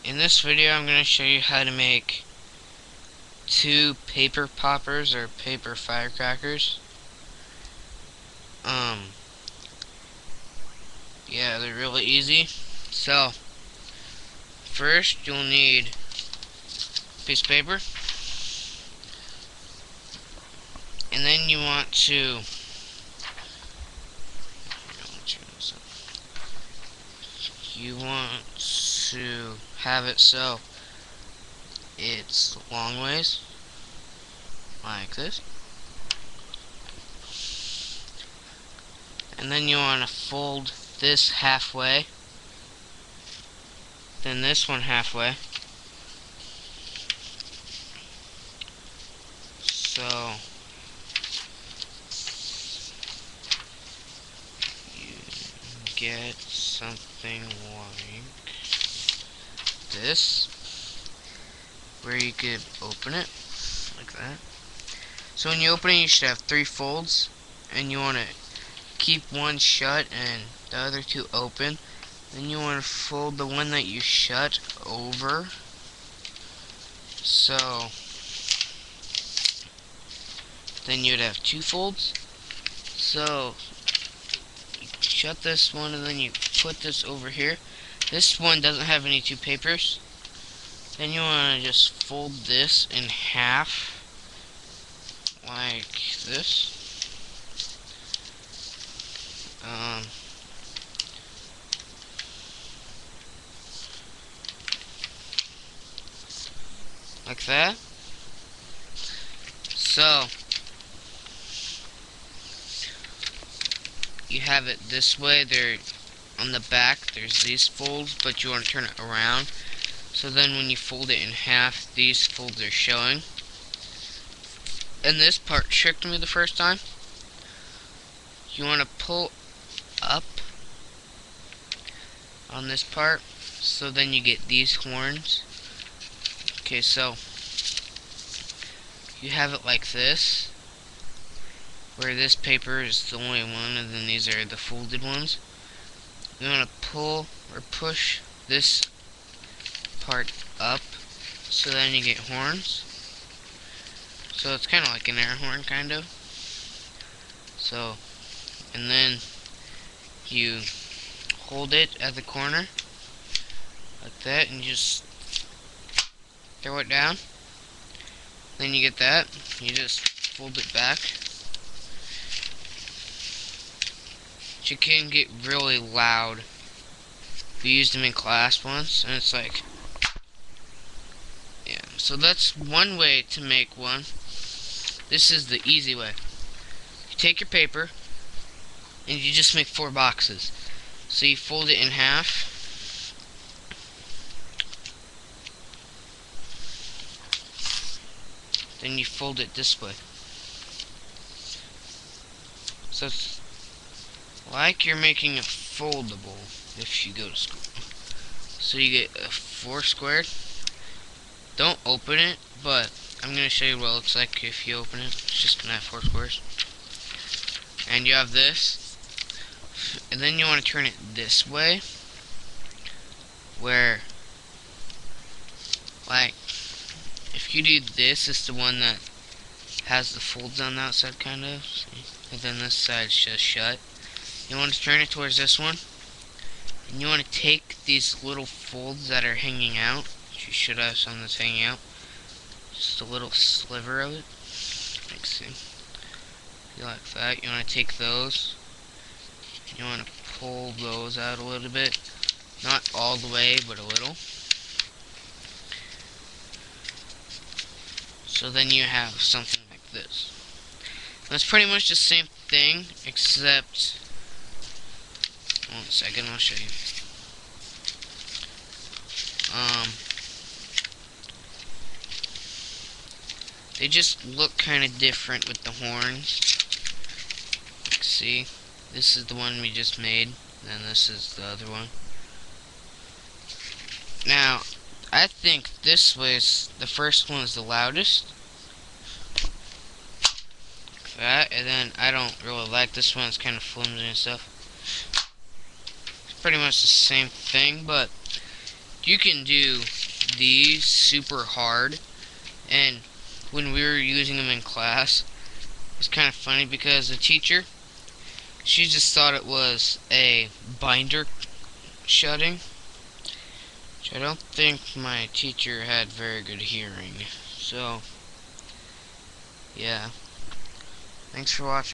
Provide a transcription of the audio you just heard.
In this video I'm going to show you how to make two paper poppers or paper firecrackers. Yeah, they're really easy. So, first you'll need a piece of paper, and then you want to have it so it's long ways, like this. And then you want to fold this halfway, then this one halfway. So you get something like this, where you could open it like that. So when you open it, you should have 3 folds, and you want to keep one shut and the other 2 open. Then you want to fold the one that you shut over. So then you'd have 2 folds. So you shut this one and then you put this over here. This one doesn't have any 2 papers. Then you want to just fold this in half like this. Like that. So you have it this way. There on the back there's these folds, but you want to turn it around. So then when you fold it in half, these folds are showing. And this part tricked me the first time. You want to pull up on this part, so then you get these horns. Okay, so you have it like this, where this paper is the only one, and then these are the folded ones. You want to pull or push this part up, so then you get horns. So it's kind of like an air horn, kind of. So, and then you hold it at the corner like that, and you just throw it down. Then you get that. You just fold it back. It can get really loud. We used them in class once, and it's like, yeah. So that's one way to make one. This is the easy way. You take your paper, and you just make 4 boxes. So you fold it in half. Then you fold it this way. So it's like you're making a foldable if you go to school. So you get a 4 squared. Don't open it, but I'm going to show you what it looks like if you open it. It's just going to have 4 squares. And you have this. And then you want to turn it this way, where, like, if you do this, it's the one that has the folds on the outside, kind of. See? And then this side's just shut. You want to turn it towards this one, and you want to take these little folds that are hanging out. You should have some that's hanging out. Just a little sliver of it. Let's see. You like that. You want to take those. You want to pull those out a little bit. Not all the way, but a little. So then you have something like this. That's pretty much the same thing, except, one second, I'll show you. They just look kind of different with the horns. See, this is the one we just made, and this is the other one. Now, I think this was, the first one is the loudest. Like that, and then I don't really like this one, it's kind of flimsy and stuff. It's pretty much the same thing, but you can do these super hard, and when we were using them in class, it's kind of funny because the teacher, she just thought it was a binder shutting, which I don't think my teacher had very good hearing. So, yeah. Thanks for watching.